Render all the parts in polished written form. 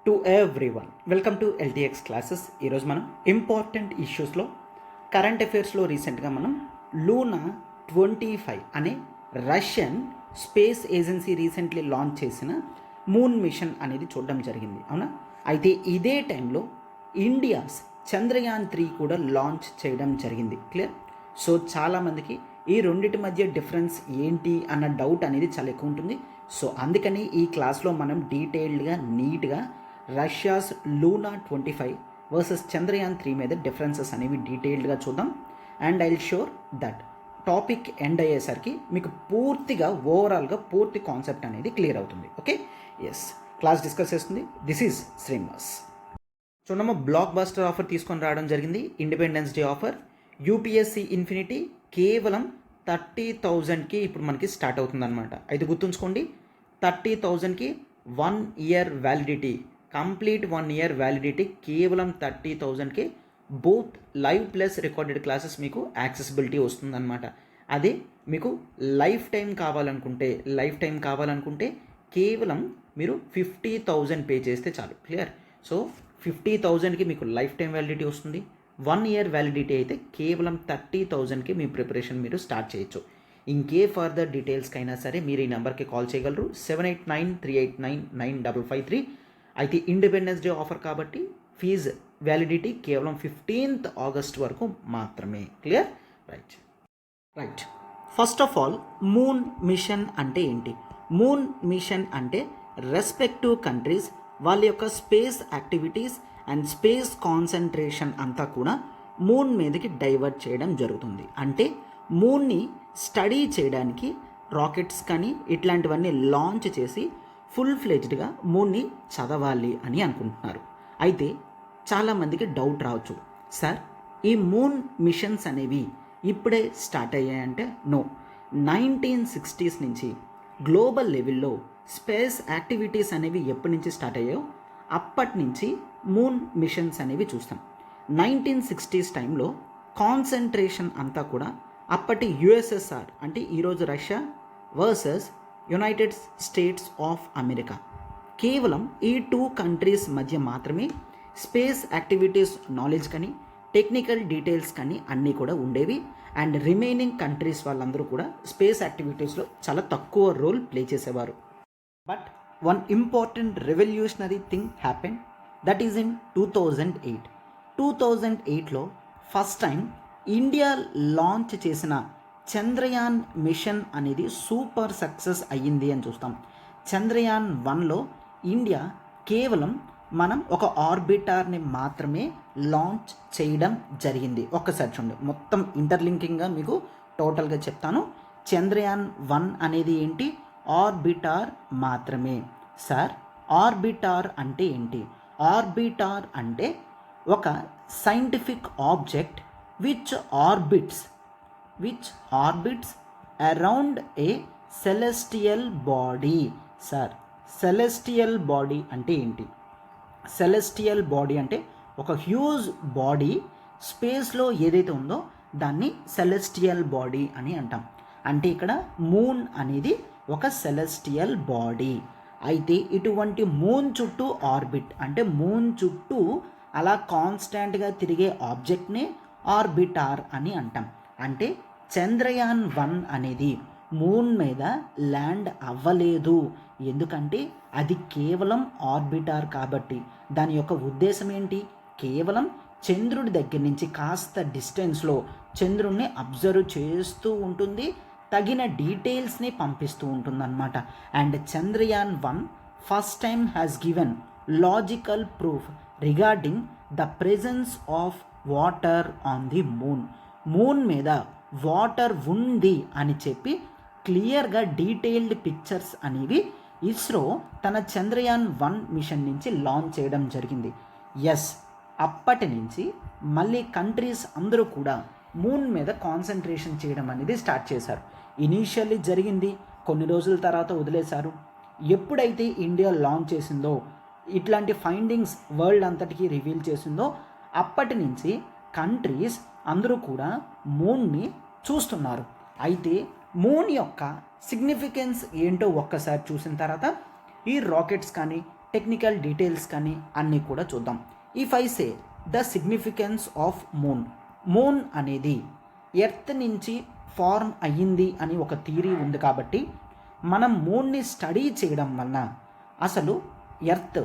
To everyone welcome to LTX classes. ఈరోజు మనం important ఇష్యూస్లో current అఫైర్స్లో రీసెంట్గా మనం లూనా 25 అనే Russian space agency recently launch చేసిన మూన్ మిషన్ అనేది చూడడం జరిగింది, అవునా? అయితే ఇదే టైంలో ఇండియాస్ చంద్రయాన్ 3 కూడా లాంచ్ చేయడం జరిగింది. క్లియర్? సో చాలామందికి ఈ రెండింటి మధ్య డిఫరెన్స్ ఏంటి అన్న డౌట్ అనేది చాలా ఎక్కువ ఉంటుంది. సో అందుకని ఈ క్లాస్లో మనం డీటెయిల్డ్గా నీట్గా రష్యాస్ లూనా 25 వర్సెస్ చంద్రయాన్ 3 మీద డిఫరెన్సెస్ అనేవి డీటెయిల్డ్గా చూద్దాం. And I will sure that topic end అయ్యేసరికి మీకు పూర్తిగా ఓవరాల్గా పూర్తి కాన్సెప్ట్ అనేది క్లియర్ అవుతుంది. ఓకే, ఎస్, క్లాస్ డిస్కస్ చేస్తుంది. This is Srinivas. చూడమ్మా, బ్లాక్ బస్టర్ ఆఫర్ తీసుకొని రావడం జరిగింది. Independence day offer UPSC infinity కేవలం 30,000కి ఇప్పుడు మనకి స్టార్ట్ అవుతుందన్నమాట. అయితే గుర్తుంచుకోండి, 30,000కి 1 year validity, complete 1 year validity కేవలం 30,000కి both live plus recorded classes మీకు యాక్సెసిబిలిటీ వస్తుందన్నమాట. అదే మీకు లైఫ్ టైం కావాలనుకుంటే కేవలం మీరు 50,000 పే చేస్తే చాలు. క్లియర్? సో 50,000కి మీకు లైఫ్ టైం వ్యాలిడిటీ వస్తుంది. 1 year వ్యాలిడిటీ అయితే కేవలం 30,000కి మీ ప్రిపరేషన్ మీరు స్టార్ట్ చేయొచ్చు. ఇంకే ఫర్దర్ డీటెయిల్స్కి అయినా సరే మీరు ఈ నెంబర్కి కాల్ చేయగలరు, 7893899553. అయితే ఇండిపెండెన్స్ డే ఆఫర్ కాబట్టి ఫీజ్ వ్యాలిడిటీ కేవలం 15th August వరకు మాత్రమే. Clear? Right. First of all, moon machine అంటే ఏంటి? మూన్ మిషన్ అంటే రెస్పెక్టివ్ కంట్రీస్ వాళ్ళ యొక్క space activities and space concentration అంతా కూడా మూన్ మీదకి డైవర్ట్ చేయడం జరుగుతుంది. అంటే మూన్ని స్టడీ చేయడానికి రాకెట్స్ కానీ ఇట్లాంటివన్నీ లాంచ్ చేసి ఫుల్ ఫ్లెజ్డ్గా మూన్ని చదవాలి అని అనుకుంటున్నారు. అయితే చాలామందికి డౌట్ రావచ్చు, సార్ ఈ మూన్ మిషన్స్ అనేవి ఇప్పుడే స్టార్ట్ అయ్యాయంటే నో. 1960s నుంచి గ్లోబల్ లెవెల్లో స్పేస్ యాక్టివిటీస్ అనేవి ఎప్పటి నుంచి స్టార్ట్ అయ్యాయో అప్పటి నుంచి మూన్ మిషన్స్ అనేవి చూస్తాం. 1960s టైంలో కాన్సన్ట్రేషన్ అంతా కూడా అప్పటి యుఎస్ఎస్ఆర్ అంటే ఈరోజు Russia versus United States of America, కేవలం ఈ 2 కంట్రీస్ మధ్య మాత్రమే స్పేస్ యాక్టివిటీస్ నాలెడ్జ్ కానీ టెక్నికల్ డీటెయిల్స్ కానీ అన్నీ కూడా ఉండేవి. అండ్ రిమైనింగ్ కంట్రీస్ వాళ్ళందరూ కూడా స్పేస్ యాక్టివిటీస్లో చాలా తక్కువ రోల్ ప్లే చేసేవారు. But one important revolutionary thing happen, that is in 2008. 2008లో ఫస్ట్ టైం ఇండియా లాంచ్ చేసిన చంద్రయాన్ మిషన్ అనేది సూపర్ సక్సెస్ అయ్యింది అని చూస్తాం. చంద్రయాన్ 1లో ఇండియా కేవలం మనం ఒక ఆర్బిటార్ని మాత్రమే లాంచ్ చేయడం జరిగింది. ఒక్కసారి చూడండి, మొత్తం ఇంటర్లింకింగ్గా మీకు టోటల్గా చెప్తాను. చంద్రయాన్ 1 అనేది ఏంటి? ఆర్బిటార్ మాత్రమే. సార్ ఆర్బిటార్ అంటే ఏంటి? ఆర్బిటార్ అంటే ఒక scientific object which orbits around a celestial body. Sir celestial body అంటే ఏంటి? సెలెస్టియల్ బాడీ అంటే ఒక హ్యూజ్ బాడీ స్పేస్లో ఏదైతే ఉందో దాన్ని సెలెస్టియల్ బాడీ అని అంటాం. అంటే ఇక్కడ మూన్ అనేది ఒక సెలెస్టియల్ బాడీ. అయితే ఇటువంటి మూన్ చుట్టూ ఆర్బిట్ అంటే మూన్ చుట్టూ అలా కాన్స్టాంట్గా తిరిగే ఆబ్జెక్ట్నే ఆర్బిటార్ అని అంటాం. అంటే చంద్రయాన్ 1 అనేది మూన్ మీద ల్యాండ్ అవ్వలేదు, ఎందుకంటే అది కేవలం ఆర్బిటార్ కాబట్టి. దాని యొక్క ఉద్దేశం ఏంటి? కేవలం చంద్రుడి దగ్గర నుంచి కాస్త డిస్టెన్స్లో చంద్రుడిని అబ్జర్వ్ చేస్తూ ఉంటుంది, తగిన డీటెయిల్స్ని పంపిస్తూ ఉంటుందన్నమాట. And Chandrayaan 1 first time has given logical proof regarding the presence of water on the moon. Moon మీద వాటర్ ఉంది అని చెప్పి క్లియర్గా డీటెయిల్డ్ పిక్చర్స్ అనేవి ఇస్రో తన చంద్రయాన్ 1 మిషన్ నుంచి లాంచ్ చేయడం జరిగింది. ఎస్, అప్పటి నుంచి మళ్ళీ కంట్రీస్ అందరూ కూడా మూన్ మీద కాన్సన్ట్రేషన్ చేయడం అనేది స్టార్ట్ చేశారు. ఇనీషియల్లీ జరిగింది, కొన్ని రోజుల తర్వాత వదిలేశారు. ఎప్పుడైతే ఇండియా లాంచ్ చేసిందో, ఇట్లాంటి ఫైండింగ్స్ వరల్డ్ అంతటికీ రివీల్ చేసిందో, అప్పటి నుంచి కంట్రీస్ అందరూ కూడా మూన్ని చూస్తున్నారు. అయితే మూన్ యొక్క సిగ్నిఫికెన్స్ ఏంటో ఒక్కసారి చూసిన తర్వాత ఈ రాకెట్స్ కానీ టెక్నికల్ డీటెయిల్స్ కానీ అన్నీ కూడా చూద్దాం. If I say the significance of moon అనేది ఎర్త్ నుంచి ఫార్మ్ అయ్యింది అని ఒక థియరీ ఉంది కాబట్టి మనం మూన్ని స్టడీ చేయడం వలన అసలు ఎర్త్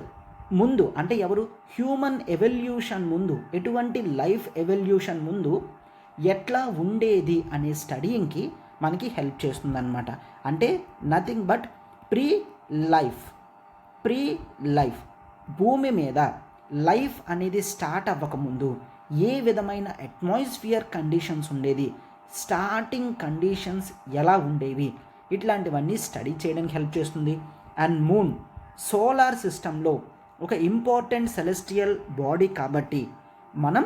ముందు అంటే ఎవరు హ్యూమన్ ఎవల్యూషన్ ముందు ఎటువంటి లైఫ్ ఎవల్యూషన్ ముందు ఎట్లా ఉండేది అనే స్టడీయింగ్కి మనకి హెల్ప్ చేస్తుందన్నమాట. అంటే నథింగ్ బట్ ప్రీ లైఫ్ భూమి మీద లైఫ్ అనేది స్టార్ట్ అవ్వకముందు ఏ విధమైన అట్మాస్ఫియర్ కండిషన్స్ ఉండేది, స్టార్టింగ్ కండిషన్స్ ఎలా ఉండేవి, ఇట్లాంటివన్నీ స్టడీ చేయడానికి హెల్ప్ చేస్తుంది. అండ్ మూన్ సోలార్ సిస్టంలో ఒక ఇంపార్టెంట్ సెలెస్టియల్ బాడీ కాబట్టి మనం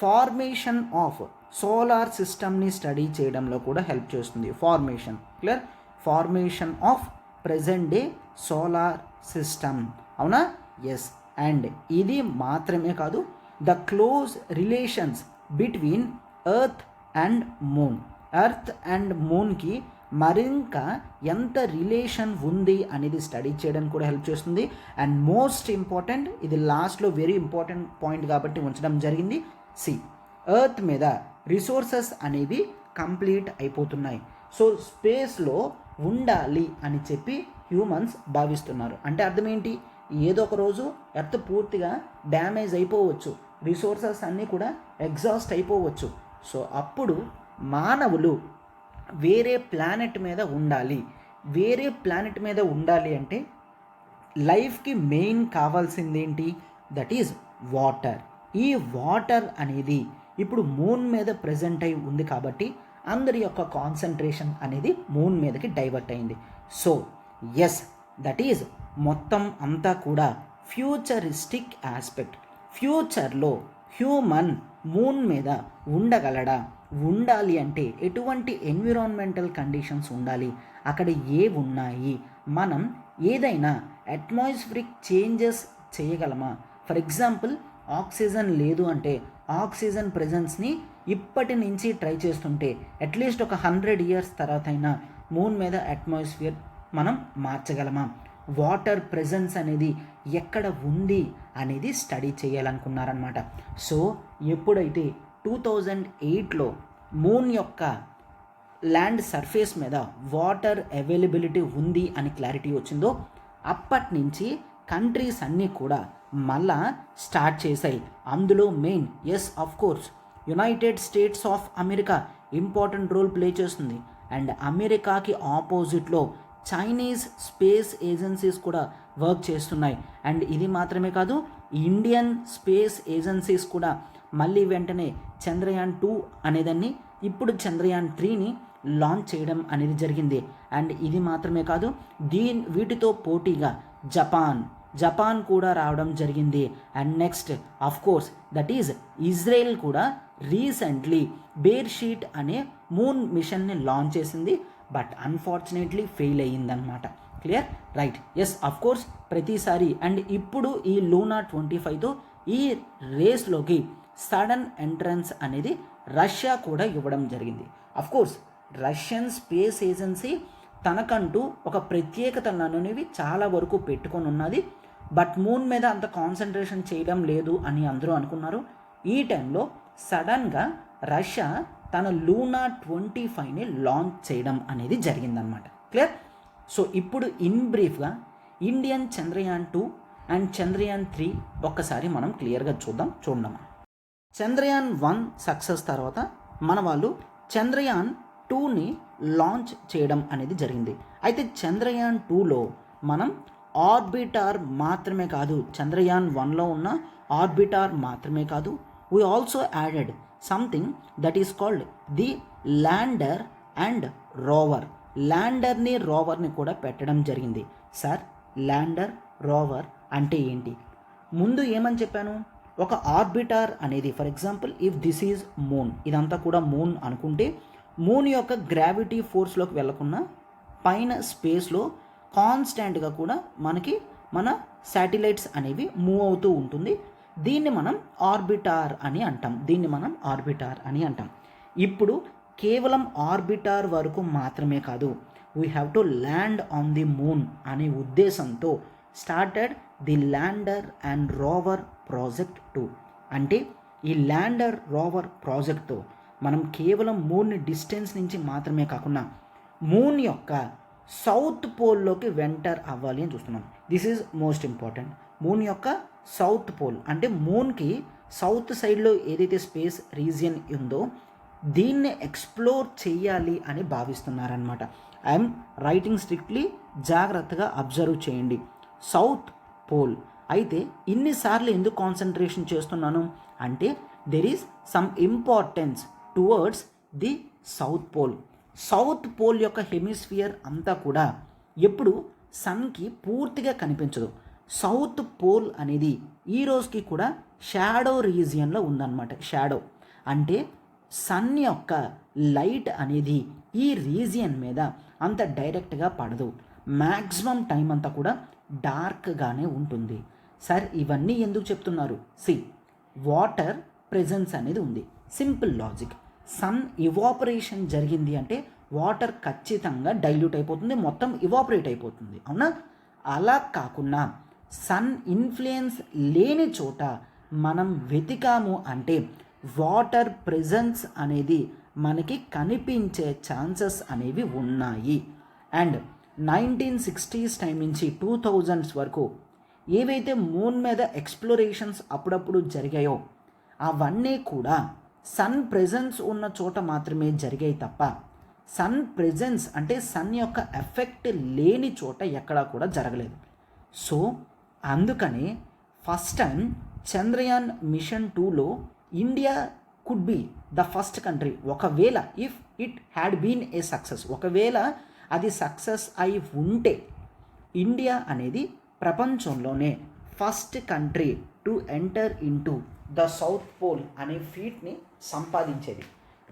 ఫార్మేషన్ ఆఫ్ సోలార్ సిస్టమ్ని స్టడీ చేయడంలో కూడా హెల్ప్ చేస్తుంది. Formation of present day solar system, అవునా? ఎస్. అండ్ ఇది మాత్రమే కాదు, the close relations between earth and మూన్కి మరింక ఎంత రిలేషన్ ఉంది అనేది స్టడీ చేయడానికి కూడా హెల్ప్ చేస్తుంది. అండ్ మోస్ట్ ఇంపార్టెంట్, ఇది లాస్ట్లో వెరీ ఇంపార్టెంట్ పాయింట్ కాబట్టి ఉంచడం జరిగింది. ఎర్త్ మీద రిసోర్సెస్ అనేవి కంప్లీట్ అయిపోతున్నాయి. సో స్పేస్లో ఉండాలి అని చెప్పి హ్యూమన్స్ భావిస్తున్నారు. అంటే అర్థం ఏంటి? ఏదో ఒక రోజు ఎర్త్ పూర్తిగా డ్యామేజ్ అయిపోవచ్చు, రిసోర్సెస్ అన్నీ కూడా ఎగ్జాస్ట్ అయిపోవచ్చు. సో అప్పుడు మానవులు వేరే ప్లానెట్ మీద ఉండాలి అంటే లైఫ్కి మెయిన్ కావాల్సింది ఏంటి? That is water. ఈ వాటర్ అనేది ఇప్పుడు మూన్ మీద ప్రజెంట్ అయి ఉంది కాబట్టి అందరి యొక్క కాన్సన్ట్రేషన్ అనేది మూన్ మీదకి డైవర్ట్ అయింది. సో ఎస్, దట్ ఈజ్ మొత్తం అంతా కూడా ఫ్యూచరిస్టిక్ ఆస్పెక్ట్. ఫ్యూచర్లో హ్యూమన్ మూన్ మీద ఉండగలడా? ఉండాలి అంటే ఎటువంటి ఎన్విరాన్మెంటల్ కండిషన్స్ ఉండాలి, అక్కడ ఉన్నాయి, మనం ఏదైనా అట్మాస్ఫిరిక్ చేంజెస్ చేయగలమా? ఫర్ ఎగ్జాంపుల్ ఆక్సిజన్ లేదు అంటే ఆక్సిజన్ ప్రెజెన్స్ని ఇప్పటి నుంచి ట్రై చేస్తుంటే అట్లీస్ట్ ఒక 100 years తర్వాత అయినా మూన్ మీద అట్మాస్ఫియర్ మనం మార్చగలమా? వాటర్ ప్రెజెన్స్ అనేది ఎక్కడ ఉంది అనేది స్టడీ చేయాలనుకున్నారనమాట. సో ఎప్పుడైతే 2008లో మూన్ యొక్క ల్యాండ్ సర్ఫేస్ మీద వాటర్ అవైలబిలిటీ ఉంది అని క్లారిటీ వచ్చిందో అప్పటి నుంచి కంట్రీస్ అన్నీ కూడా మళ్ళా స్టార్ట్ చేశాయి. అందులో main course United States of America important role play చేస్తుంది. అండ్ అమెరికాకి ఆపోజిట్లో చైనీస్ స్పేస్ ఏజెన్సీస్ కూడా వర్క్ చేస్తున్నాయి. అండ్ ఇది మాత్రమే కాదు, ఇండియన్ స్పేస్ ఏజెన్సీస్ కూడా మళ్ళీ వెంటనే చంద్రయాన్ 2 అనేదాన్ని ఇప్పుడు చంద్రయాన్ 3ని లాంచ్ చేయడం అనేది జరిగింది. అండ్ ఇది మాత్రమే కాదు, వీటితో పోటీగా జపాన్ కూడా రావడం జరిగింది. And next course that is Israel కూడా రీసెంట్లీ బేర్షీట్ అనే మూన్ మిషన్ని లాంచ్ చేసింది. బట్ అన్ఫార్చునేట్లీ ఫెయిల్ అయ్యిందనమాట. క్లియర్? రైట్. ఎస్, కోర్స్ ప్రతిసారి అండ్ ఇప్పుడు ఈ లూనా 25తో ఈ రేస్లోకి సడన్ ఎంట్రన్స్ అనేది రష్యా కూడా ఇవ్వడం జరిగింది. కోర్స్ రష్యన్ స్పేస్ ఏజెన్సీ తనకంటూ ఒక ప్రత్యేకతలు అనేవి చాలా వరకు పెట్టుకొని ఉన్నది. బట్ మూన్ మీద అంత కాన్సన్ట్రేషన్ చేయడం లేదు అని అందరూ అనుకున్నారు. ఈ టైంలో సడన్గా రష్యా తన లూనా 25ని లాంచ్ చేయడం అనేది జరిగిందనమాట. క్లియర్? సో ఇప్పుడు ఇన్ బ్రీఫ్గా ఇండియన్ చంద్రయాన్ 2 అండ్ చంద్రయాన్ 3 ఒక్కసారి మనం క్లియర్గా చూద్దాం. చంద్రయాన్ 1 సక్సెస్ తర్వాత మన వాళ్ళు చంద్రయాన్ 2ని లాంచ్ చేయడం అనేది జరిగింది. అయితే చంద్రయాన్ 2లో మనం ఆర్బిటార్ మాత్రమే కాదు, చంద్రయాన్ 1లో ఉన్న ఆర్బిటార్ మాత్రమే కాదు, we also added something that is called the lander and rover. ల్యాండర్ని రోవర్ని కూడా పెట్టడం జరిగింది. సార్, ల్యాండర్ రోవర్ అంటే ఏంటి? ముందు ఏమని చెప్పాను? ఒక ఆర్బిటార్ అనేది for example if this is moon, ఇదంతా కూడా మూన్ అనుకుంటే మూన్ యొక్క గ్రావిటీ ఫోర్స్లోకి వెళ్ళకుండా పైన స్పేస్లో కాన్స్టాంట్గా కూడా మన శాటిలైట్స్ అనేవి మూవ్ అవుతూ ఉంటుంది. దీన్ని మనం ఆర్బిటార్ అని అంటాం. ఇప్పుడు కేవలం ఆర్బిటార్ వరకు మాత్రమే కాదు, we have to land on the moon అనే ఉద్దేశంతో started the lander and rover project 2. అంటే ఈ ల్యాండర్ రోవర్ ప్రాజెక్ట్తో మనం కేవలం మూన్ డిస్టెన్స్ నుంచి మాత్రమే కాకుండా మూన్ యొక్క సౌత్ పోల్లోకి వెంటర్ అవ్వాలి అని చూస్తున్నాం. This is most important. Moon యొక్క సౌత్ పోల్ అంటే మూన్కి సౌత్ సైడ్లో ఏదైతే స్పేస్ రీజియన్ ఉందో దీన్ని ఎక్స్ప్లోర్ చేయాలి అని భావిస్తున్నారనమాట. ఐఎమ్ రైటింగ్ స్ట్రిక్ట్లీ, జాగ్రత్తగా అబ్జర్వ్ చేయండి. సౌత్ పోల్ అయితే ఇన్నిసార్లు ఎందుకు కాన్సన్ట్రేషన్ చేస్తున్నాను అంటే there is some importance towards the south pole. South pole యొక్క హెమిస్ఫియర్ అంతా కూడా ఎప్పుడు సన్కి పూర్తిగా కనిపించదు. సౌత్ పోల్ అనేది ఈ రోజుకి కూడా షాడో రీజియన్లో ఉందన్నమాట. షాడో అంటే సన్ యొక్క లైట్ అనేది ఈ రీజియన్ మీద అంత డైరెక్ట్గా పడదు. మ్యాక్సిమం టైం అంతా కూడా డార్క్గానే ఉంటుంది. సార్ ఇవన్నీ ఎందుకు చెప్తున్నారు? వాటర్ ప్రెజెన్స్ అనేది ఉంది. Simple logic. సన్ ఇవాపరేషన్ జరిగింది అంటే వాటర్ ఖచ్చితంగా డైల్యూట్ అయిపోతుంది, మొత్తం ఇవాపరేట్ అయిపోతుంది, అవునా? అలా కాకుండా సన్ ఇన్ఫ్లుయెన్స్ లేని చోట మనం వెతికాము అంటే వాటర్ ప్రెజెన్స్ అనేది మనకి కనిపించే ఛాన్సెస్ అనేవి ఉన్నాయి. అండ్ 1960s టైం నుంచి 2000s వరకు ఏవైతే మూన్ మీద ఎక్స్ప్లోరేషన్స్ అప్పుడప్పుడు జరిగాయో అవన్నీ కూడా సన్ ప్రెజెన్స్ ఉన్న చోట మాత్రమే జరిగాయి తప్ప సన్ ప్రెజెన్స్ అంటే సన్ యొక్క ఎఫెక్ట్ లేని చోట ఎక్కడా కూడా జరగలేదు. సో అందుకని ఫస్ట్ టైం చంద్రయాన్ మిషన్ 2లో India could be the first country. ఒకవేళ if it had been a success, ఒకవేళ అది సక్సెస్ అయి ఉంటే ఇండియా అనేది ప్రపంచంలోనే first country to enter into the south pole అనే ఫీట్ని సంపాదించేది.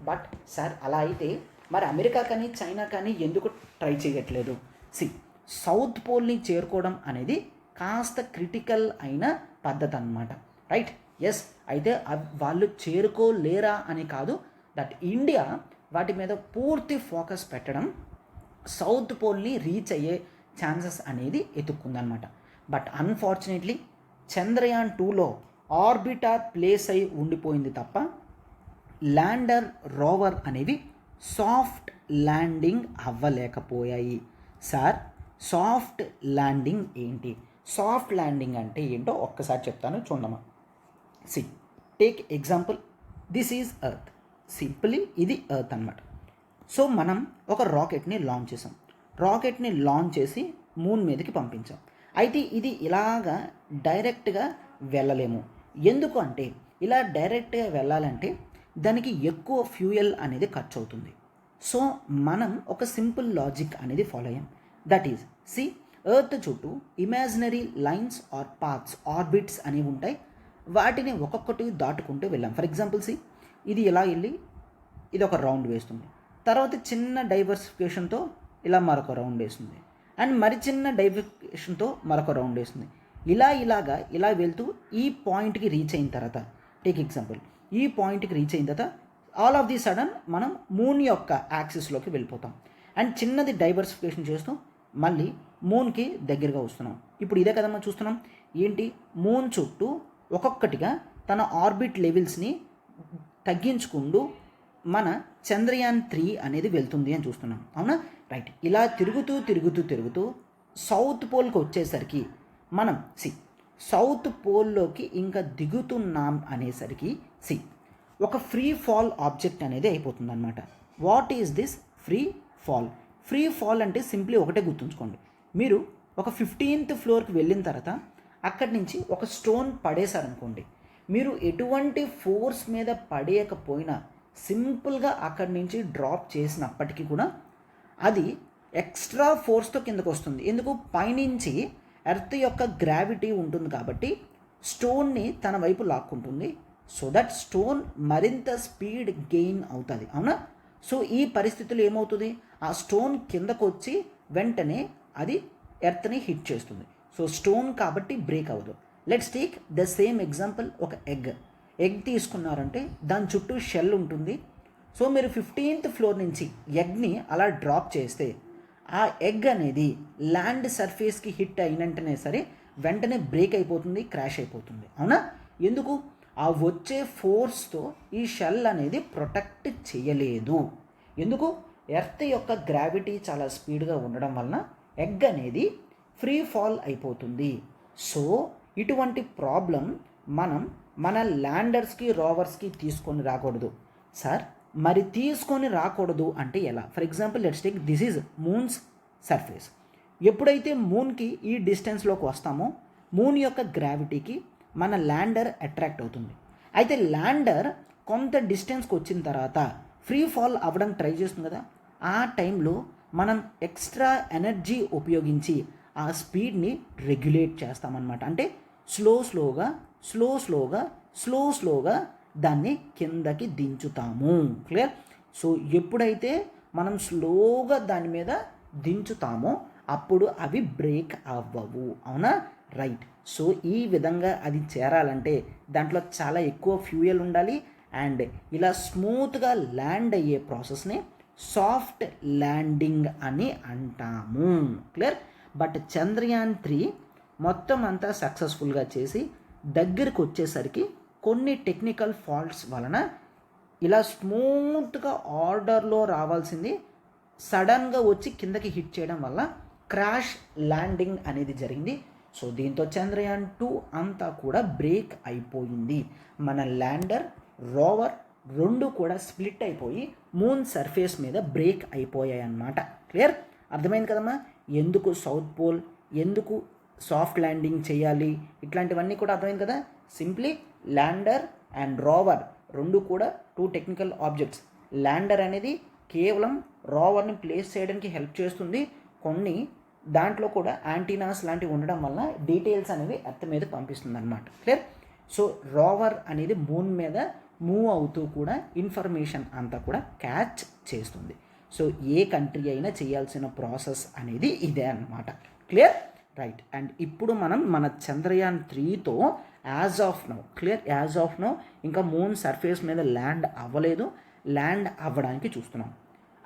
బట్ సార్ అలా అయితే మరి అమెరికా కానీ చైనా కానీ ఎందుకు ట్రై చేయట్లేదు? సౌత్ పోల్ని చేరుకోవడం అనేది కాస్త క్రిటికల్ అయిన పద్ధతి అన్నమాట, రైట్? ఎస్, అయితే వాళ్ళు చేరుకోలేరా అని కాదు, దట్ ఇండియా వాటి మీద పూర్తి ఫోకస్ పెట్టడం సౌత్ పోల్ని రీచ్ అయ్యే ఛాన్సెస్ అనేది ఎత్తుక్కుందనమాట. బట్ అన్ఫార్చునేట్లీ చంద్రయాన్ 2లో ఆర్బిటర్ ప్లేస్ అయి ఉండిపోయింది తప్ప ల్యాండర్ రోవర్ అనేవి సాఫ్ట్ ల్యాండింగ్ అవ్వలేకపోయాయి. సార్ సాఫ్ట్ ల్యాండింగ్ ఏంటి? సాఫ్ట్ ల్యాండింగ్ అంటే ఏంటో ఒక్కసారి చెప్తాను చూడమ్మా. Take example, this is earth. Simply ఇది ఎర్త్ అన్నమాట. సో మనం ఒక రాకెట్ని లాంచ్ చేసాం. రాకెట్ని లాంచ్ చేసి మూన్ మీదకి పంపించాం. అయితే ఇది ఇలాగా డైరెక్ట్గా వెళ్ళలేము. ఎందుకు అంటే ఇలా డైరెక్ట్గా వెళ్ళాలంటే దానికి ఎక్కువ ఫ్యూయల్ అనేది ఖర్చు అవుతుంది. సో మనం ఒక సింపుల్ లాజిక్ అనేది ఫాలో అయ్యాం. దట్ ఈజ్ ఎర్త్ చుట్టూ imaginary lines or paths, orbits అనేవి ఉంటాయి. వాటిని ఒక్కొక్కటి దాటుకుంటూ వెళ్ళాం. ఫర్ ఎగ్జాంపుల్ ఇది ఇలా వెళ్ళి ఇది ఒక రౌండ్ వేస్తుంది, తర్వాత చిన్న డైవర్సిఫికేషన్తో ఇలా మరొక రౌండ్ వేస్తుంది, అండ్ మరి చిన్న డైవర్సిఫికేషన్తో మరొక రౌండ్ వేస్తుంది. ఇలా వెళ్తూ ఈ పాయింట్కి రీచ్ అయిన తర్వాత, టేక్ ఎగ్జాంపుల్, ఈ పాయింట్కి రీచ్ అయిన తర్వాత ఆల్ ఆఫ్ ది సడన్ మనం మూన్ యొక్క యాక్సిస్లోకి వెళ్ళిపోతాం. అండ్ చిన్నది డైవర్సిఫికేషన్ చేస్తూ మళ్ళీ మూన్కి దగ్గరగా వస్తున్నాం. ఇప్పుడు ఇదే కదా మనం చూస్తున్నాం. ఏంటి? మూన్ చుట్టూ ఒక్కొక్కటిగా తన ఆర్బిట్ లెవెల్స్ని తగ్గించుకుంటూ మన చంద్రయాన్ 3 అనేది వెళ్తుంది అని చూస్తున్నాం, అవునా? రైట్. ఇలా తిరుగుతూ సౌత్ పోల్కి వచ్చేసరికి మనం సౌత్ పోల్లోకి ఇంకా దిగుతున్నాం అనేసరికి ఒక ఫ్రీ ఫాల్ ఆబ్జెక్ట్ అనేది అయిపోతుంది అనమాట. What is this free fall? Free fall అంటే సింప్లీ ఒకటే గుర్తుంచుకోండి. మీరు ఒక 15th ఫ్లోర్కి వెళ్ళిన తర్వాత అక్కడి నుంచి ఒక స్టోన్ పడేశారనుకోండి, మీరు ఎటువంటి ఫోర్స్ మీద పడేయకపోయినా సింపుల్గా అక్కడి నుంచి డ్రాప్ చేసినప్పటికీ కూడా అది ఎక్స్ట్రా ఫోర్స్తో కిందకు వస్తుంది. ఎందుకు? పైనుంచి ఎర్త్ యొక్క గ్రావిటీ ఉంటుంది కాబట్టి స్టోన్ని తన వైపు లాక్కుంటుంది. సో దట్ స్టోన్ మరింత స్పీడ్ గెయిన్ అవుతుంది, అవునా? సో ఈ పరిస్థితుల్లో ఏమవుతుంది? ఆ స్టోన్ కిందకు వచ్చి వెంటనే అది ఎర్త్ని హిట్ చేస్తుంది. సో స్టోన్ కాబట్టి బ్రేక్ అవ్వదు. Let's take the same example. ఒక ఎగ్ తీసుకున్నారంటే దాని చుట్టూ షెల్ ఉంటుంది. సో మీరు 15th ఫ్లోర్ నుంచి ఎగ్ని అలా డ్రాప్ చేస్తే ఆ ఎగ్ అనేది ల్యాండ్ సర్ఫేస్కి హిట్ అయినంటనే సరే వెంటనే బ్రేక్ అయిపోతుంది, క్రాష్ అయిపోతుంది. అవునా? ఎందుకు? ఆ వచ్చే ఫోర్స్తో ఈ షెల్ అనేది ప్రొటెక్ట్ చేయలేదు. ఎందుకు? ఎర్త్ యొక్క గ్రావిటీ చాలా స్పీడ్గా ఉండడం వలన ఎగ్ అనేది ఫ్రీ ఫాల్ అయిపోతుంది. సో ఇటువంటి ప్రాబ్లం మనం మన ల్యాండర్స్కి రోవర్స్కి తీసుకొని రాకూడదు. సార్ మరి తీసుకొని రాకూడదు అంటే ఎలా? For example let's take this is moons surface. ఎప్పుడైతే మూన్కి ఈ డిస్టెన్స్లోకి వస్తామో మూన్ యొక్క గ్రావిటీకి మన ల్యాండర్ అట్రాక్ట్ అవుతుంది. అయితే ల్యాండర్ కొంత డిస్టెన్స్కి వచ్చిన తర్వాత ఫ్రీ ఫాల్ అవ్వడం ట్రై చేస్తుంది కదా, ఆ టైంలో మనం ఎక్స్ట్రా ఎనర్జీ ఉపయోగించి ఆ స్పీడ్ని రెగ్యులేట్ చేస్తామన్నమాట. అంటే స్లోగా దాన్ని కిందకి దించుతాము. క్లియర్? సో ఎప్పుడైతే మనం స్లోగా దాని మీద దించుతామో అప్పుడు అవి బ్రేక్ అవ్వవు. అవునా? రైట్. సో ఈ విధంగా అది చేరాలంటే దాంట్లో చాలా ఎక్కువ ఫ్యూయల్ ఉండాలి అండ్ ఇలా స్మూత్గా ల్యాండ్ అయ్యే ప్రాసెస్ని సాఫ్ట్ ల్యాండింగ్ అని అంటాము. క్లియర్? బట్ చంద్రయాన్-3 మొత్తం అంతా సక్సెస్ఫుల్గా చేసి దగ్గరికి వచ్చేసరికి కొన్ని టెక్నికల్ ఫాల్ట్స్ వలన ఇలా స్మూత్గా ఆర్డర్లో రావాల్సింది సడన్గా వచ్చి కిందకి హిట్ చేయడం వల్ల క్రాష్ ల్యాండింగ్ అనేది జరిగింది. సో దీంతో చంద్రయాన్-2 అంతా కూడా బ్రేక్ అయిపోయింది. మన ల్యాండర్, రోవర్ రెండు కూడా స్ప్లిట్ అయిపోయి మూన్ సర్ఫేస్ మీద బ్రేక్ అయిపోయాయి అన్నమాట. క్లియర్? అర్థమైంది కదమ్మా? ఎందుకు సౌత్ పోల్, ఎందుకు సాఫ్ట్ ల్యాండింగ్ చేయాలి, ఇట్లాంటివన్నీ కూడా అర్థమైంది కదా. సింప్లీ ల్యాండర్ అండ్ రోవర్ రెండు కూడా 2 టెక్నికల్ ఆబ్జెక్ట్స్. ల్యాండర్ అనేది కేవలం రోవర్ని ప్లేస్ చేయడానికి హెల్ప్ చేస్తుంది. కొన్ని దాంట్లో కూడా యాంటీనాస్ లాంటివి ఉండడం వల్ల డీటెయిల్స్ అనేవి ఎర్త్ మీద పంపిస్తుంది అనమాట. క్లియర్? సో రోవర్ అనేది మూన్ మీద మూవ్ అవుతూ కూడా ఇన్ఫర్మేషన్ అంతా కూడా క్యాచ్ చేస్తుంది. సో ఏ కంట్రీ అయినా చేయాల్సిన ప్రాసెస్ అనేది ఇదే అన్నమాట. క్లియర్? రైట్. అండ్ ఇప్పుడు మనం మన చంద్రయాన్-3తో యాజ్ ఆఫ్ నౌ ఇంకా మూన్ సర్ఫేస్ మీద ల్యాండ్ అవ్వలేదు, ల్యాండ్ అవ్వడానికి చూస్తున్నాం.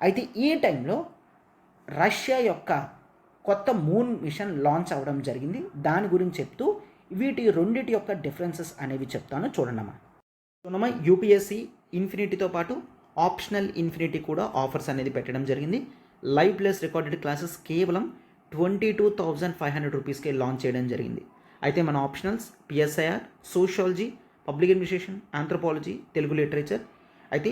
అయితే ఈ టైంలో రష్యా యొక్క కొత్త మూన్ మిషన్ లాంచ్ అవ్వడం జరిగింది. దాని గురించి చెప్తూ వీటి రెండిటి యొక్క డిఫరెన్సెస్ అనేవి చెప్తాను. చూడండమ్మా. యూపీఎస్సీ ఇన్ఫినిటీతో పాటు ఆప్షనల్ ఇన్ఫినిటీ కూడా ఆఫర్స్ అనేది పెట్టడం జరిగింది. లైవ్ ప్లస్ రికార్డెడ్ క్లాసెస్ కేవలం 22,500 రూపీస్కే లాంచ్ చేయడం జరిగింది. అయితే మన optionals PSIR, sociology, public administration, anthropology, Telugu literature అయితే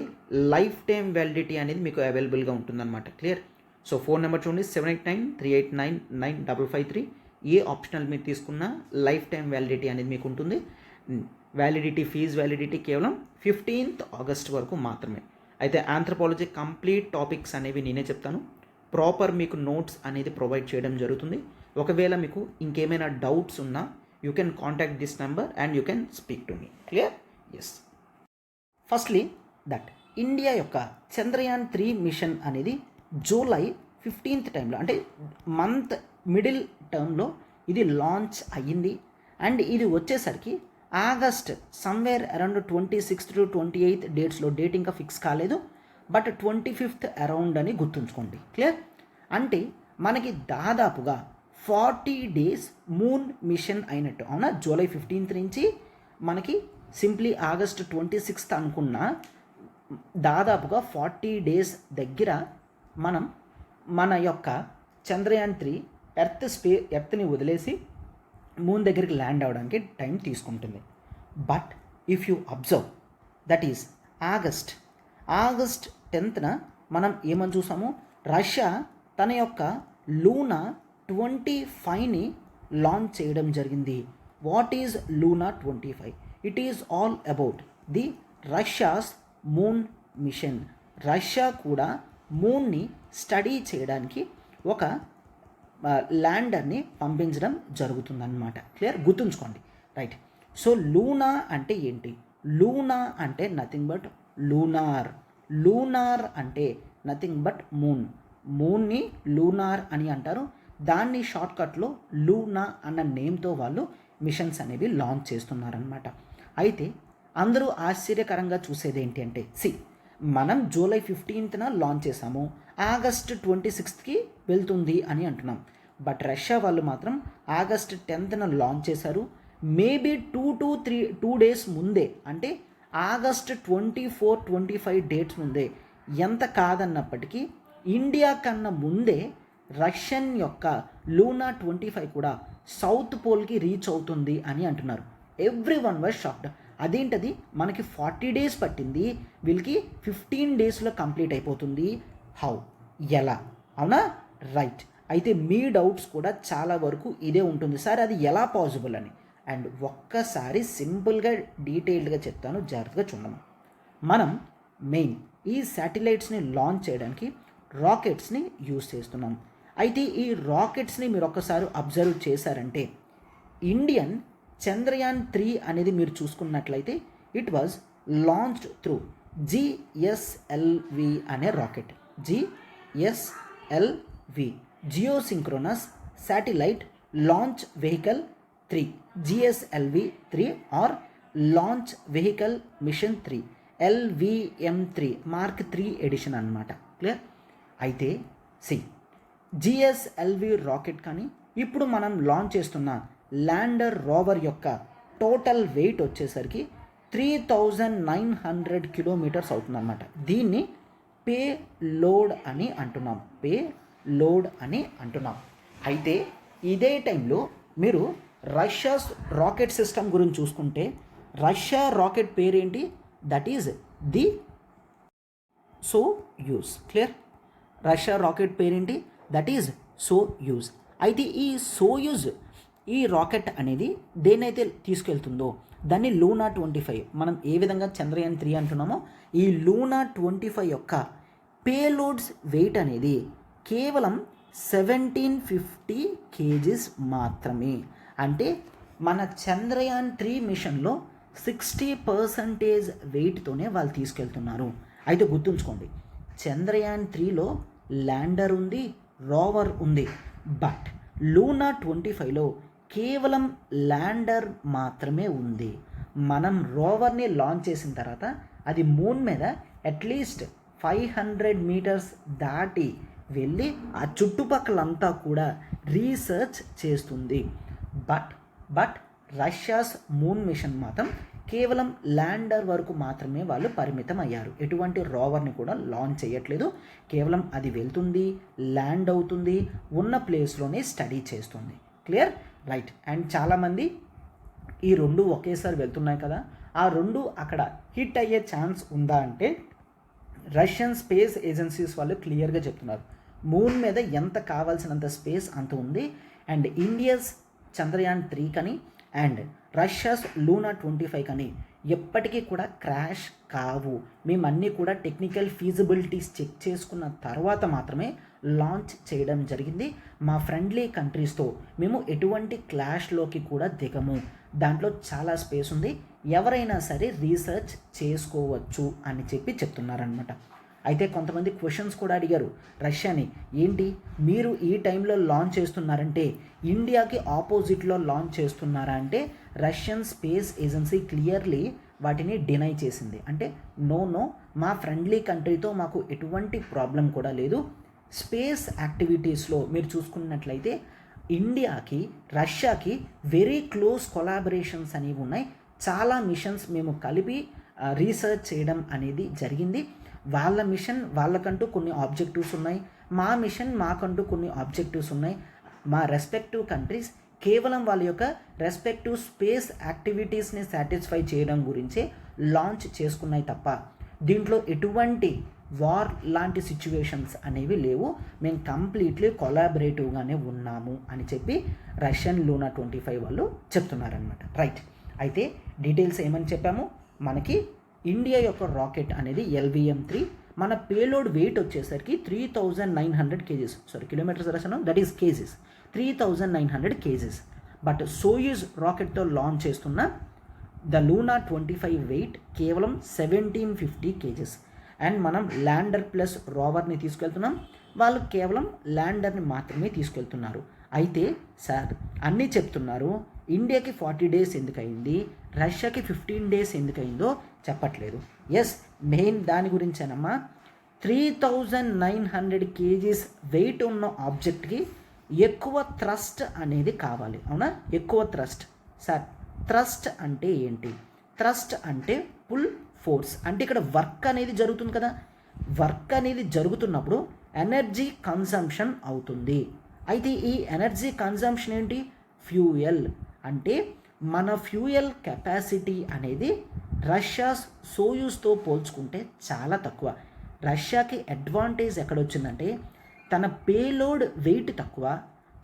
లైఫ్ టైం వ్యాలిడిటీ అనేది మీకు అవైలబుల్గా ఉంటుందన్నమాట. క్లియర్? సో ఫోన్ నెంబర్ చూడండి 7893899553. ఏ ఆప్షనల్ మీరు తీసుకున్న లైఫ్ టైం వ్యాలిడిటీ అనేది మీకు ఉంటుంది. ఫీజ్ వ్యాలిడిటీ కేవలం 15th ఆగస్ట్ వరకు మాత్రమే. అయితే ఆంథ్రోపాలజీ కంప్లీట్ టాపిక్స్ అనేవి నేనే చెప్తాను. ప్రాపర్ మీకు నోట్స్ అనేది ప్రొవైడ్ చేయడం జరుగుతుంది. ఒకవేళ మీకు ఇంకేమైనా డౌట్స్ ఉన్నా you can contact this number and you can speak to me. Clear? Yes. Firstly that India యొక్క చంద్రయాన్-3 మిషన్ అనేది జూలై 15th టైంలో అంటే మంత్ మిడిల్ టర్మ్లో ఇది లాంచ్ అయ్యింది. అండ్ ఇది వచ్చేసరికి August somewhere around 26th to 28th డేట్స్లో, డేట్ ఇంకా ఫిక్స్ కాలేదు, బట్ 25th అరౌండ్ అని గుర్తుంచుకోండి. క్లియర్? అంటే మనకి దాదాపుగా 40 days మూన్ మిషన్ అయినట్టు. అవునా? జూలై 15th నుంచి మనకి సింప్లీ ఆగస్ట్ 26th అనుకున్న దాదాపుగా 40 days దగ్గర మనం మన యొక్క చంద్రయాన్-3 ఎర్త్ని వదిలేసి మూన్ దగ్గరికి ల్యాండ్ అవ్వడానికి టైం తీసుకుంటుంది. But if you observe that is August 10th మనం ఏమని చూసాము? రష్యా తన యొక్క లూనా 25ని లాంచ్ చేయడం జరిగింది. What is Luna 25? It is all about the Russia's moon machine. Russia కూడా మూన్ని స్టడీ చేయడానికి ఒక ల్యాండర్ని పంపించడం జరుగుతుందన్నమాట. క్లియర్? గుర్తుంచుకోండి. రైట్. సో లూనా అంటే ఏంటి? లూనా అంటే నథింగ్ బట్ లూనార్. లూనార్ అంటే నథింగ్ బట్ మూన్. మూన్ని లూనార్ అని అంటారు. దాన్ని షార్ట్కట్లో లూనా అన్న నేమ్తో వాళ్ళు మిషన్స్ అనేవి లాంచ్ చేస్తున్నారనమాట. అయితే అందరూ ఆశ్చర్యకరంగా చూసేది ఏంటి అంటే, మనం జూలై 15th లాంచ్ చేసాము, ఆగస్ట్ 26th వెళ్తుంది అని అంటున్నాం. బట్ రష్యా వాళ్ళు మాత్రం ఆగస్ట్ 10th లాంచ్ చేశారు. మేబీ 2 days ముందే, అంటే ఆగస్ట్ 24-25 డేట్స్ ముందే, ఎంత కాదన్నప్పటికీ ఇండియా కన్నా ముందే రష్యన్ యొక్క లూనా 25 కూడా సౌత్ పోల్కి రీచ్ అవుతుంది అని అంటున్నారు. Every one was shocked. అదేంటది, మనకి 40 days పట్టింది, వీళ్ళకి 15 daysలో కంప్లీట్ అయిపోతుంది. హౌ, ఎలా? అవునా? రైట్. అయితే మీ డౌట్స్ కూడా చాలా వరకు ఇదే ఉంటుంది, సార్ అది ఎలా పాసిబుల్ అని. అండ్ ఒక్కసారి సింపుల్గా డీటెయిల్డ్గా చెప్తాను, జాగ్రత్తగా చూడము. మనం మెయిన్ ఈ శాటిలైట్స్ని లాంచ్ చేయడానికి రాకెట్స్ని యూజ్ చేస్తున్నాం. అయితే ఈ రాకెట్స్ని మీరు ఒక్కసారి అబ్జర్వ్ చేశారంటే ఇండియన్ చంద్రయాన్ 3 అనేది మీరు చూసుకున్నట్లయితే it was launched through GSLV అనే rocket. GSLV, geosynchronous satellite launch vehicle 3, GSLV-3 or launch vehicle mission 3, LVM-3 mark 3 edition అన్నమాట. క్లియర్? అయితే GSLV రాకెట్ కానీ ఇప్పుడు మనం లాంచ్ చేస్తున్న ల్యాండర్ రోవర్ యొక్క టోటల్ వెయిట్ వచ్చేసరికి 3900 kilometers అవుతుందన్నమాట. దీన్ని పే లోడ్ అని అంటున్నాం. అయితే ఇదే టైంలో మీరు రష్యాస్ రాకెట్ సిస్టమ్ గురించి చూసుకుంటే రష్యా రాకెట్ పేరేంటి? That is the Soyuz. Clear? Russia rocket పేరేంటి? That is Soyuz. అయితే ఈ సోయూజ్ ఈ రాకెట్ అనేది దేనైతే తీసుకెళ్తుందో దాన్ని లూనా 25, మనం ఏ విధంగా చంద్రయాన్ 3 అంటున్నామో ఈ లూనా 25 యొక్క పేలోడ్స్ వెయిట్ అనేది కేవలం 1750 kgs మాత్రమే. అంటే మన చంద్రయాన్ 3 మిషన్లో 60% వెయిట్తోనే వాళ్ళు తీసుకెళ్తున్నారు. అయితే గుర్తుంచుకోండి, చంద్రయాన్ 3లో ల్యాండర్ ఉంది, రోవర్ ఉంది, బట్ లూనా 25లో కేవలం ల్యాండర్ మాత్రమే ఉంది. మనం రోవర్ని లాంచ్ చేసిన తర్వాత అది మూన్ మీద అట్లీస్ట్ 500 meters దాటి వెళ్ళి ఆ చుట్టుపక్కలంతా కూడా రీసెర్చ్ చేస్తుంది. బట్ రష్యాస్ మూన్ మిషన్ మాత్రం కేవలం ల్యాండర్ వరకు మాత్రమే వాళ్ళు పరిమితం అయ్యారు. ఎటువంటి రోవర్ని కూడా లాంచ్ చేయట్లేదు. కేవలం అది వెళ్తుంది, ల్యాండ్ అవుతుంది, ఉన్న ప్లేస్లోనే స్టడీ చేస్తుంది. క్లియర్? రైట్. అండ్ చాలామంది ఈ రెండు ఒకేసారి వెళ్తున్నాయి కదా, ఆ రెండు అక్కడ హిట్ అయ్యే ఛాన్స్ ఉందా అంటే రష్యన్ స్పేస్ ఏజెన్సీస్ వాళ్ళు క్లియర్గా చెప్తున్నారు, మూన్ మీద ఎంత కావాల్సినంత స్పేస్ అంత ఉంది. అండ్ ఇండియాస్ చంద్రయాన్ 3 కానీ అండ్ రష్యాస్ లూనా 25 కానీ ఎప్పటికీ కూడా క్రాష్ కావు. మేము అన్నీ కూడా టెక్నికల్ ఫీజిబిలిటీస్ చెక్ చేసుకున్న తర్వాత మాత్రమే లాంచ్ చేయడం జరిగింది. మా ఫ్రెండ్లీ కంట్రీస్తో మేము ఎటువంటి క్లాష్లోకి కూడా దిగము. దాంట్లో చాలా స్పేస్ ఉంది, ఎవరైనా సరే రీసెర్చ్ చేసుకోవచ్చు అని చెప్తున్నారనమాట. అయితే కొంతమంది క్వశ్చన్స్ కూడా అడిగారు రష్యాని, ఏంటి మీరు ఈ టైంలో లాంచ్ చేస్తున్నారంటే ఇండియాకి ఆపోజిట్లో లాంచ్ చేస్తున్నారా అంటే రష్యన్ స్పేస్ ఏజెన్సీ క్లియర్లీ వాటిని డినై చేసింది. అంటే నో, మా ఫ్రెండ్లీ కంట్రీతో మాకు ఎటువంటి ప్రాబ్లం కూడా లేదు. స్పేస్ యాక్టివిటీస్లో మీరు చూసుకున్నట్లయితే ఇండియాకి రష్యాకి వెరీ క్లోజ్ కొలాబరేషన్స్ అనేవి ఉన్నాయి. చాలా మిషన్స్ మేము కలిపి రీసెర్చ్ చేయడం అనేది జరిగింది. వాళ్ళ మిషన్ వాళ్ళకంటూ కొన్ని ఆబ్జెక్టివ్స్ ఉన్నాయి, మా మిషన్ మాకంటూ కొన్ని ఆబ్జెక్టివ్స్ ఉన్నాయి. మా రెస్పెక్టివ్ కంట్రీస్ కేవలం వాళ్ళ యొక్క రెస్పెక్టివ్ స్పేస్ యాక్టివిటీస్ని సాటిస్ఫై చేయడం గురించే లాంచ్ చేసుకున్నాయి తప్ప దీంట్లో ఎటువంటి వార్ లాంటి సిచ్యువేషన్స్ అనేవి లేవు. మేము కంప్లీట్లీ కొలాబరేటివ్గానే ఉన్నాము అని చెప్పి రష్యన్ లూనా 25 వాళ్ళు చెప్తున్నారనమాట. రైట్. అయితే డీటెయిల్స్ ఏమని చెప్పాము, మనకి ఇండియా యొక్క రాకెట్ అనేది LVM-3, మన పేలోడ్ వెయిట్ వచ్చేసరికి 3900 kgs, కిలోమీటర్స్ రాశాను, that is KGs, 3900 kgs. But Soyuz రాకెట్తో లాంచ్ చేస్తున్న ద లూనా 25 వెయిట్ కేవలం 1750 kgs. అండ్ మనం ల్యాండర్ ప్లస్ రోవర్ని తీసుకెళ్తున్నాం, వాళ్ళు కేవలం ల్యాండర్ని మాత్రమే తీసుకెళ్తున్నారు. అయితే సార్ అన్నీ చెప్తున్నారు, ఇండియాకి 40 days ఎందుకు అయింది, రష్యాకి 15 days ఎందుకు అయిందో చెప్పట్లేదు. ఎస్, మెయిన్ దాని గురించేనమ్మా. 3900 kgs వెయిట్ ఉన్న ఆబ్జెక్ట్కి ఎక్కువ థ్రస్ట్ అనేది కావాలి, అవునా? ఎక్కువ థ్రస్ట్. సార్ థ్రస్ట్ అంటే ఏంటి? థ్రస్ట్ అంటే పుల్ ఫోర్స్, అంటే ఇక్కడ వర్క్ అనేది జరుగుతుంది కదా, వర్క్ అనేది జరుగుతున్నప్పుడు ఎనర్జీ కన్సంప్షన్ అవుతుంది. అయితే ఈ ఎనర్జీ కన్సంప్షన్ ఏంటి? ఫ్యూయల్. అంటే మన ఫ్యూయల్ కెపాసిటీ అనేది రష్యా సోయూస్తో పోల్చుకుంటే చాలా తక్కువ. రష్యాకి అడ్వాంటేజ్ ఎక్కడొచ్చిందంటే తన పేలోడ్ వెయిట్ తక్కువ,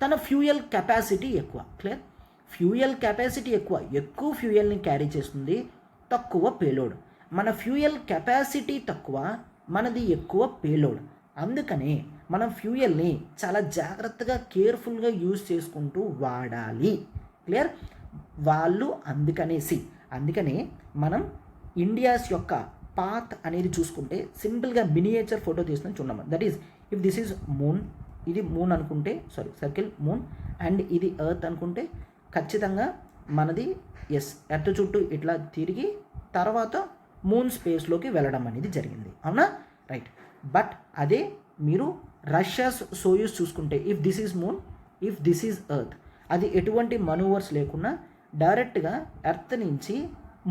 తన ఫ్యూయల్ కెపాసిటీ ఎక్కువ. క్లియర్? ఫ్యూయల్ కెపాసిటీ ఎక్కువ ఫ్యూయల్ని క్యారీ చేస్తుంది, తక్కువ పేలోడ్. మన ఫ్యూయల్ కెపాసిటీ తక్కువ, మనది ఎక్కువ పేలోడ్. అందుకనే మనం ఫ్యూయల్ని చాలా జాగ్రత్తగా కేర్ఫుల్గా యూజ్ చేసుకుంటూ వాడాలి. క్లియర్? వాళ్ళు అందుకనే మనం ఇండియాస్ యొక్క పాత్ అనేది చూసుకుంటే సింపుల్గా మినియేచర్ ఫోటో తీసుకుని చూడము. That is if this is moon, ఇది మూన్ అనుకుంటే సర్కిల్ మూన్, అండ్ ఇది ఎర్త్ అనుకుంటే ఖచ్చితంగా మనది ఎర్త్ చుట్టూ ఇట్లా తిరిగి తర్వాత మూన్ స్పేస్లోకి వెళ్ళడం అనేది జరిగింది, అవునా? రైట్. బట్ అదే మీరు రష్యా సోయూస్ చూసుకుంటే if this is moon, if this is earth, అది ఎటువంటి మనూవర్స్ లేకుండా డైరెక్ట్గా ఎర్త్ నుంచి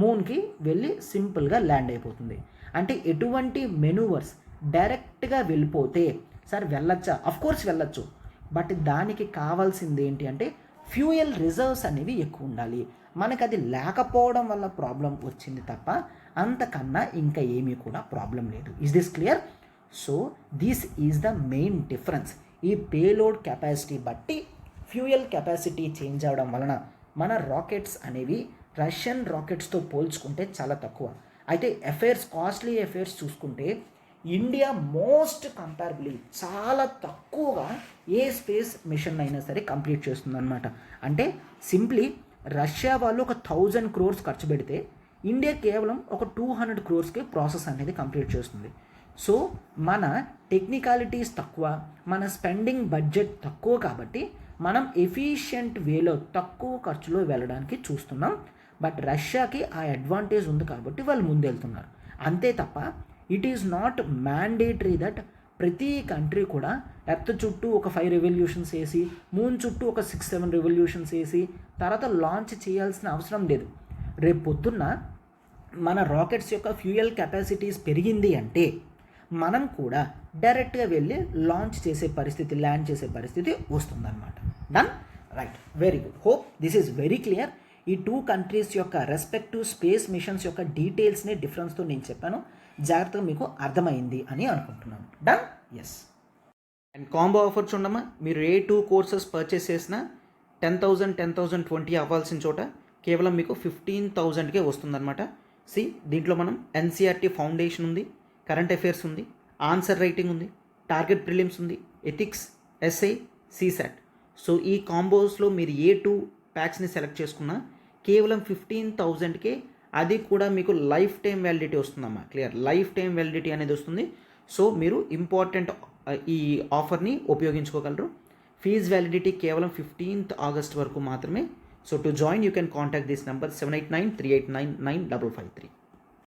మూన్కి వెళ్ళి సింపుల్గా ల్యాండ్ అయిపోతుంది. అంటే ఎటువంటి మెనూవర్స్, డైరెక్ట్గా వెళ్ళిపోతే సార్ వెళ్ళొచ్చా? అఫ్కోర్స్ వెళ్ళొచ్చు, బట్ దానికి కావాల్సింది ఏంటి అంటే ఫ్యూయల్ రిజర్వ్స్ అనేవి ఎక్కువ ఉండాలి. మనకు అది లేకపోవడం వల్ల ప్రాబ్లం వచ్చింది తప్ప అంతకన్నా ఇంకా ఏమీ కూడా ప్రాబ్లం లేదు. Is this clear? So this is the main difference. ఈ పేలోడ్ కెపాసిటీ బట్టి ఫ్యూయల్ కెపాసిటీ చేంజ్ అవడం వలన మన రాకెట్స్ అనేవి రష్యన్ రాకెట్స్తో పోల్చుకుంటే చాలా తక్కువ. అయితే కాస్ట్లీ అఫైర్స్ చూసుకుంటే ఇండియా మోస్ట్ కంపారబుల్లీ చాలా తక్కువగా ఏ స్పేస్ మిషన్ అయినా సరే కంప్లీట్ చేస్తుందన్నమాట. అంటే సింప్లీ రష్యా వాళ్ళు ఒక 1000 crores ఖర్చు పెడితే ఇండియా కేవలం ఒక 200 crores ప్రాసెస్ అనేది కంప్లీట్ చేస్తుంది. సో మన టెక్నికాలిటీస్ తక్కువ, మన స్పెండింగ్ బడ్జెట్ తక్కువ, కాబట్టి మనం ఎఫిషియెంట్ వేలో తక్కువ ఖర్చులో వెళ్ళడానికి చూస్తున్నాం. బట్ రష్యాకి ఆ అడ్వాంటేజ్ ఉంది కాబట్టి వాళ్ళు ముందెళ్తున్నారు, అంతే తప్ప it is not mandatory that ప్రతి కంట్రీ కూడా ఎర్త్ చుట్టూ ఒక 5 రెవల్యూషన్స్ వేసి మూన్ చుట్టూ ఒక 6-7 రెవల్యూషన్స్ వేసి తర్వాత లాంచ్ చేయాల్సిన అవసరం లేదు. రేపు పొద్దున్న మన రాకెట్స్ యొక్క ఫ్యూయల్ కెపాసిటీస్ పెరిగింది అంటే మనం కూడా డైరెక్ట్గా వెళ్ళి లాంచ్ చేసే పరిస్థితి, ల్యాండ్ చేసే పరిస్థితి వస్తుందన్నమాట. Done? Right, very good. Hope this is very clear. ఈ 2 కంట్రీస్ యొక్క రెస్పెక్టివ్ స్పేస్ మిషన్స్ యొక్క డీటెయిల్స్ని డిఫరెన్స్తో నేను చెప్పాను, జాగ్రత్తగా మీకు అర్థమైంది అని అనుకుంటున్నాను. Done? Yes. And combo offer చూడమ్మా, మీరు ఏ 2 కోర్సెస్ పర్చేస్ చేసినా 10,000, 10,000, 20 అవ్వాల్సిన చోట కేవలం మీకు 15,000కే వస్తుందన్నమాట. దీంట్లో మనం ఎన్సీఆర్టీ ఫౌండేషన్ ఉంది, కరెంట్ అఫైర్స్ ఉంది, ఆన్సర్ రైటింగ్ ఉంది, టార్గెట్ ప్రిలిమ్స్ ఉంది, ఎథిక్స్, ఎస్ఐ, సీసాట్. సో ఈ కాంబోస్లో మీరు ఏ 2 ప్యాక్స్ని సెలెక్ట్ చేసుకున్నా కేవలం 15,000కే, అది కూడా మీకు లైఫ్ టైం వ్యాలిడిటీ వస్తుందమ్మా. క్లియర్? లైఫ్ టైం వ్యాలిడిటీ అనేది వస్తుంది. సో మీరు ఇంపార్టెంట్ ఈ ఆఫర్ని ఉపయోగించుకోగలరు. ఫీజ్ వ్యాలిడిటీ కేవలం 15th August వరకు మాత్రమే. So to join you can contact this number 78938999553.